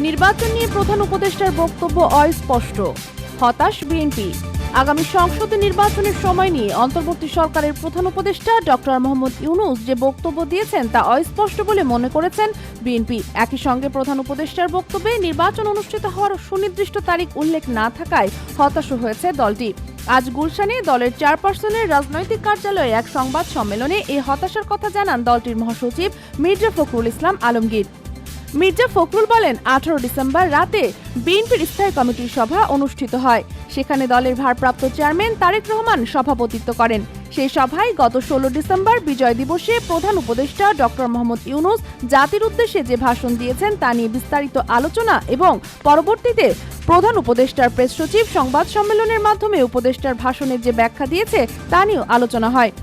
নির্বাচন নিয়ে প্রধান উপদেষ্টার বক্তব্য অস্পষ্ট, হতাশ বিএনপি। আগামী সংসদ নির্বাচনের সময় নিয়ে অন্তর্বর্তী সরকারের প্রধান উপদেষ্টা ডক্টর মোহাম্মদ ইউনূস যে বক্তব্য দিয়েছেন তা অস্পষ্ট বলে মনে করেছেন বিএনপি। একই সঙ্গে প্রধান উপদেষ্টার বক্তব্যে নির্বাচন অনুষ্ঠিত হওয়ার সুনির্দিষ্ট তারিখ উল্লেখ না থাকায় হতাশ হয়েছে দলটি। আজ গুলশানে দলের চেয়ারপারসনের রাজনৈতিক কার্যালয়ে এক সংবাদ সম্মেলনে এই হতাশার কথা জানান দলটির মহাসচিব মির্জা ফখরুল ইসলাম আলমগীর। মির্জা ফখরুল বলেন, 18 ডিসেম্বর রাতে বিএনপির স্থায়ী কমিটির সভা অনুষ্ঠিত হয়। সেখানে দলের ভারপ্রাপ্ত চেয়ারম্যান তারেক রহমান সভাপতিত্ব করেন। সেই সভায় গত 16 ডিসেম্বর বিজয় দিবসে প্রধান উপদেষ্টা ডক্টর মোহাম্মদ ইউনূস জাতির উদ্দেশ্যে যে ভাষণ দিয়েছেন তা নিয়ে বিস্তারিত আলোচনা এবং পরবর্তীতে প্রধান উপদেষ্টার প্রেস সচিব সংবাদ সম্মেলনের মাধ্যমে উপদেষ্টার ভাষণের যে ব্যাখ্যা দিয়েছে তা নিয়েও আলোচনা হয়।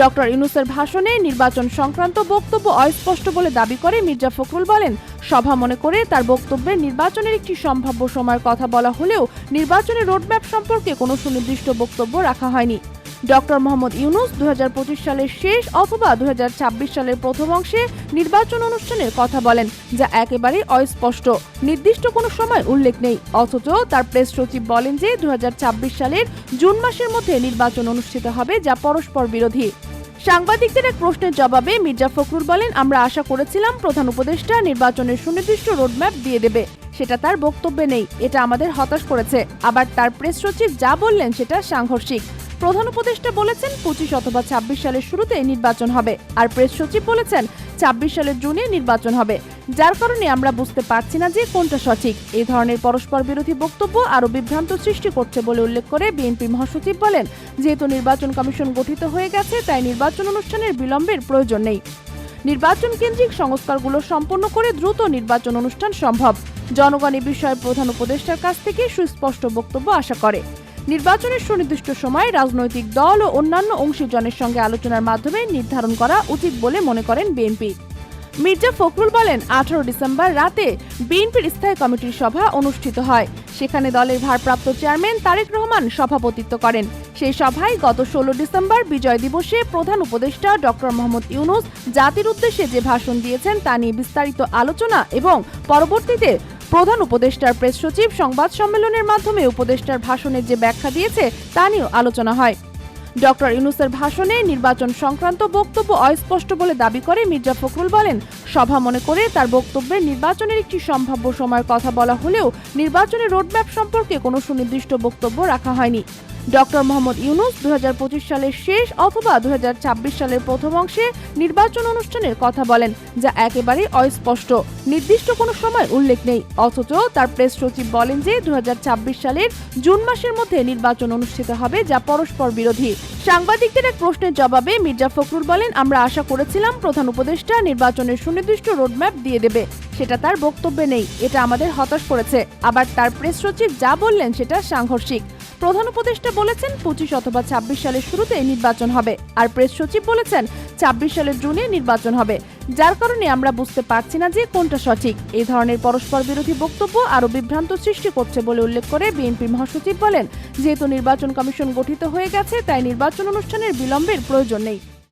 ডক্টর ইউনূসের ভাষণে নির্বাচন সংক্রান্ত বক্তব্য অস্পষ্ট বলে দাবি করে মির্জা ফখরুল বলেন, সভা মনে করে তার বক্তব্যে নির্বাচনের একটি সম্ভাব্য সময়ের কথা বলা হলেও নির্বাচনের রোডম্যাপ সম্পর্কে কোনো সুনির্দিষ্ট বক্তব্য রাখা হয়নি। ডক্টর মোহাম্মদ ইউনূস 2025 সালের শেষ অথবা 2026 সালের প্রথম অংশে নির্বাচন অনুষ্ঠানের কথা বলেন, যা একেবারে অস্পষ্ট। নির্দিষ্ট কোনো সময় উল্লেখ নেই, অথচ তার প্রেস সচিব বলেন যে 2026 সালের জুন মাসের মধ্যে নির্বাচন অনুষ্ঠিত হবে, যা পরস্পর বিরোধী। সাংবাদিকদের এক প্রশ্নের জবাবে মির্জা ফখরুল বলেন, আমরা আশা করেছিলাম প্রধান উপদেষ্টা নির্বাচনের সুনির্দিষ্ট রোডম্যাপ দিয়ে দেবে, সেটা তার বক্তব্যে নেই, এটা আমাদের হতাশ করেছে। আবার তার প্রেস সচিব যা বললেন সেটা সাংঘর্ষিক। প্রধান উপদেষ্টা বলেছেন 25 অথবা 26 সালের শুরুতে নির্বাচন হবে, আর প্রেস সচিব বলেছেন 26 সালের জুনে নির্বাচন হবে, যার কারণে আমরা বুঝতে পারছি না যে কোনটা সঠিক। এই ধরনের পরস্পর বিরোধী বক্তব্য আরও বিভ্রান্ত সৃষ্টি করছে বলে উল্লেখ করে বিএনপি মহাসচিব বলেন, যেহেতু নির্বাচন কমিশন গঠিত হয়ে গেছে তাই নির্বাচন অনুষ্ঠানের বিলম্বের প্রয়োজন নেই। নির্বাচন কেন্দ্রিক সংস্কারগুলো সম্পন্ন করে দ্রুত নির্বাচন অনুষ্ঠান সম্ভব। জনগণ এ বিষয়ে প্রধান উপদেষ্টার কাছ থেকে সুস্পষ্ট বক্তব্য আশা করে। নির্বাচনের সুনির্দিষ্ট সময় রাজনৈতিক দল ও অন্যান্য অংশীজনের সঙ্গে আলোচনার মাধ্যমে নির্ধারণ করা উচিত বলে মনে করেন বিএনপি। মির্জা ফখরুল বলেন, 18 ডিসেম্বর রাতে বিএনপির স্থায়ী কমিটির সভা অনুষ্ঠিত হয়। সেখানে দলের ভারপ্রাপ্ত চেয়ারম্যান তারেক রহমান সভাপতিত্ব করেন। সেই সভায় গত 16 ডিসেম্বর বিজয় দিবসে প্রধান উপদেষ্টা ডক্টর মোহাম্মদ ইউনূস জাতির উদ্দেশ্যে যে ভাষণ দিয়েছেন তা নিয়ে বিস্তারিত আলোচনা এবং পরবর্তীতে প্রধান উপদেষ্টার প্রেস সচিব সংবাদ সম্মেলনের মাধ্যমে উপদেষ্টার ভাষণের যে ব্যাখ্যা দিয়েছে তা নিয়েও আলোচনা হয়। ডক্টর ইউনূসের ভাষণে নির্বাচন সংক্রান্ত বক্তব্য অস্পষ্ট বলে দাবি করে মির্জা ফখরুল বলেন, সভা মনে করে তার বক্তব্যে নির্বাচনের একটি সম্ভাব্য সময়ের কথা বলা হলেও নির্বাচনের রোডম্যাপ সম্পর্কে কোনো সুনির্দিষ্ট বক্তব্য রাখা হয়নি। ডক্টর মোহাম্মদ ইউনূস 2025 সালের শেষ অথবা 2026 সালের প্রথম অংশে নির্বাচন অনুষ্ঠানের কথা বলেন, যা একেবারে অস্পষ্ট। নির্দিষ্ট কোনো সময় উল্লেখ নেই, অথচ তার প্রেস সচিব বলেন যে 2026 সালের জুন মাসের মধ্যে নির্বাচন অনুষ্ঠিত হবে, যা পরস্পর বিরোধী। সাংবাদিকদের এক প্রশ্নের জবাবে মির্জা ফখরুল বলেন, আমরা আশা করেছিলাম প্রধান উপদেষ্টা নির্বাচনের সুনির্দিষ্ট রোডম্যাপ দিয়ে দেবে, সেটা তার বক্তব্যে নেই, এটা আমাদের হতাশ করেছে। আবার তার প্রেস সচিব যা বললেন সেটা সাংঘর্ষিক। প্রধান উপদেষ্টা বলেছেন 25 অথবা 26 সালের শুরুতে নির্বাচন হবে, আর প্রেস সচিব বলেছেন 26 সালের জুনে নির্বাচন হবে, যার কারণে আমরা বুঝতে পারছি না যে কোনটা সঠিক। এই ধরনের পরস্পর বিরোধী বক্তব্য আরও বিভ্রান্ত সৃষ্টি করছে বলে উল্লেখ করে বিএনপি মহাসচিব বলেন, যেহেতু নির্বাচন কমিশন গঠিত হয়ে গেছে তাই নির্বাচন অনুষ্ঠানের বিলম্বের প্রয়োজন নেই।